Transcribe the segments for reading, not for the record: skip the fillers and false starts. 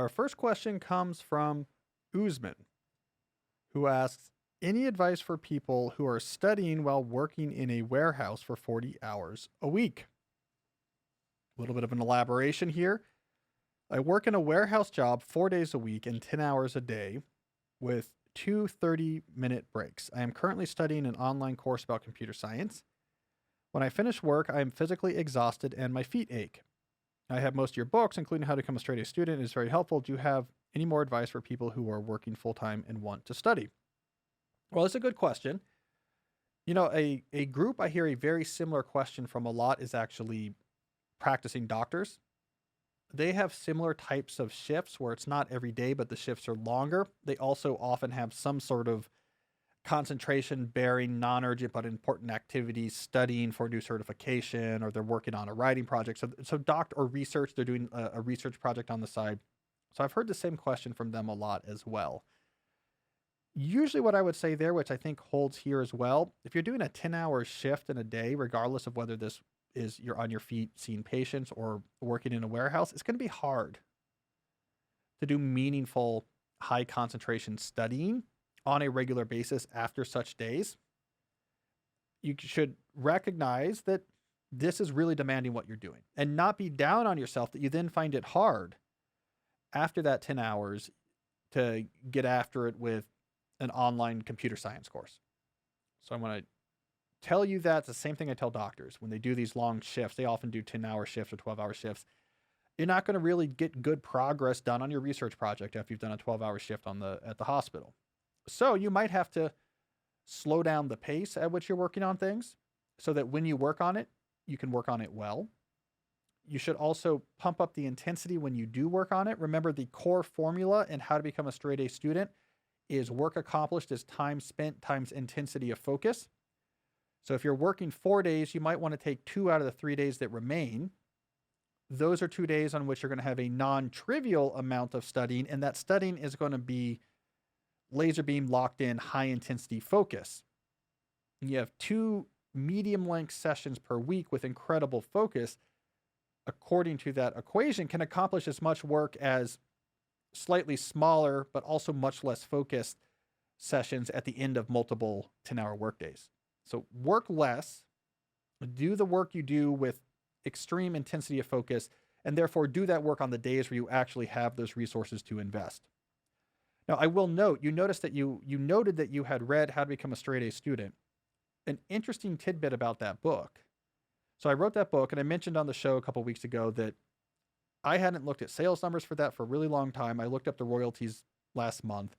Our first question comes from Uzman, who asks, any advice for people who are studying while working in a warehouse for 40 hours a week? A little bit of an elaboration here. I work in a warehouse job 4 days a week and 10 hours a day with two 30-minute breaks. I am currently studying an online course about computer science. When I finish work, I am physically exhausted and my feet ache. I have most of your books, including How to Become a Straight A Student. It is very helpful. Do you have any more advice for people who are working full time and want to study? Well, it's a good question. A group I hear a very similar question from a lot is actually practicing doctors. They have similar types of shifts where it's not every day, but the shifts are longer. They also often have some sort of concentration bearing non-urgent but important activities, studying for new certification, or they're working on a writing project. So doc or research, they're doing a research project on the side. So I've heard the same question from them a lot as well. Usually what I would say there, which I think holds here as well, if you're doing a 10-hour shift in a day, regardless of whether this is you're on your feet seeing patients or working in a warehouse, it's going to be hard to do meaningful, high concentration studying on a regular basis after such days. You should recognize that this is really demanding what you're doing and not be down on yourself that you then find it hard after that 10 hours to get after it with an online computer science course. So I want to tell you that it's the same thing I tell doctors when they do these long shifts. They often do 10-hour shifts or 12-hour shifts. You're not going to really get good progress done on your research project after you've done a 12-hour shift at the hospital. So you might have to slow down the pace at which you're working on things so that when you work on it, you can work on it well. You should also pump up the intensity when you do work on it. Remember, the core formula in How to Become a Straight A Student is work accomplished is time spent times intensity of focus. So if you're working 4 days, you might want to take 2 out of the 3 days that remain. Those are 2 days on which you're going to have a non-trivial amount of studying, and that studying is going to be laser beam locked in high intensity focus. And you have 2 medium length sessions per week with incredible focus, according to that equation, can accomplish as much work as slightly smaller, but also much less focused sessions at the end of multiple 10-hour workdays. So work less, do the work you do with extreme intensity of focus, and therefore do that work on the days where you actually have those resources to invest. Now, I will note, you noticed that you noted that you had read How to Become a Straight A Student. An interesting tidbit about that book. So I wrote that book, and I mentioned on the show a couple weeks ago that I hadn't looked at sales numbers for that for a really long time. I looked up the royalties last month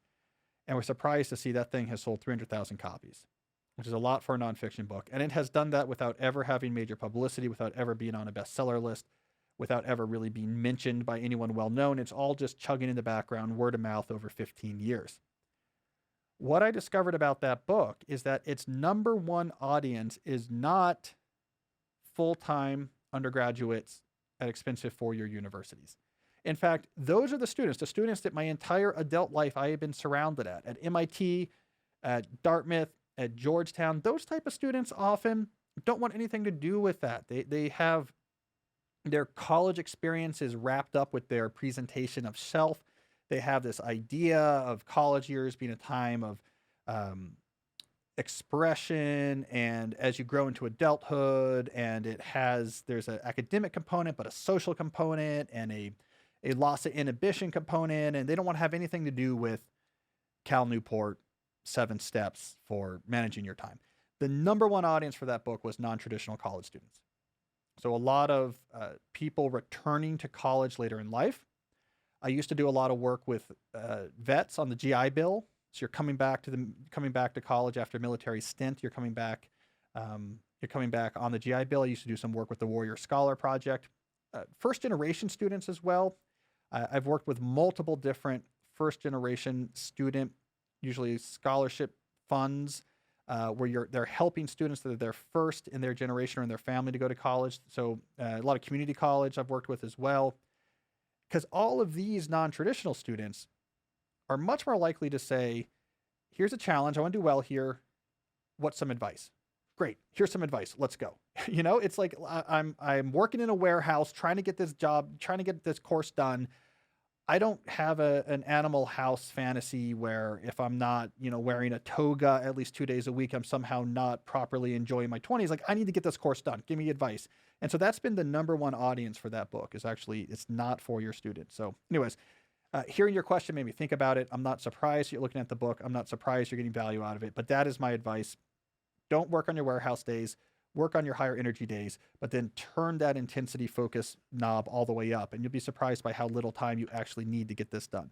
and was surprised to see that thing has sold 300,000 copies, which is a lot for a nonfiction book. And it has done that without ever having major publicity, without ever being on a bestseller list, without ever really being mentioned by anyone well known. It's all just chugging in the background, word of mouth over 15 years. What I discovered about that book is that its number one audience is not full-time undergraduates at expensive four-year universities. In fact, those are the students that my entire adult life I have been surrounded at MIT, at Dartmouth, at Georgetown. Those type of students often don't want anything to do with that. They have their college experiences wrapped up with their presentation of self. They have this idea of college years being a time of expression, and as you grow into adulthood, and there's an academic component, but a social component and a loss of inhibition component, and they don't want to have anything to do with Cal Newport 7 steps for managing your time. The number one audience for that book was non-traditional college students. So a lot of people returning to college later in life. I used to do a lot of work with vets on the GI Bill. So you're coming back to college after a military stint. You're coming back on the GI Bill. I used to do some work with the Warrior Scholar Project. First generation students as well. I've worked with multiple different first generation student, usually scholarship funds, where they're helping students that are their first in their generation or in their family to go to college. So a lot of community college I've worked with as well. Because all of these non-traditional students are much more likely to say, here's a challenge. I want to do well here. What's some advice? Great. Here's some advice. Let's go. It's like I'm working in a warehouse, trying to get this job, trying to get this course done. I don't have an Animal House fantasy where if I'm not, wearing a toga at least 2 days a week, I'm somehow not properly enjoying my 20s. Like, I need to get this course done. Give me advice. And so that's been the number one audience for that book is actually, it's not for your students. So anyways, hearing your question made me think about it. I'm not surprised you're looking at the book. I'm not surprised you're getting value out of it, but that is my advice. Don't work on your warehouse days, work on your higher energy days, but then turn that intensity focus knob all the way up. And you'll be surprised by how little time you actually need to get this done.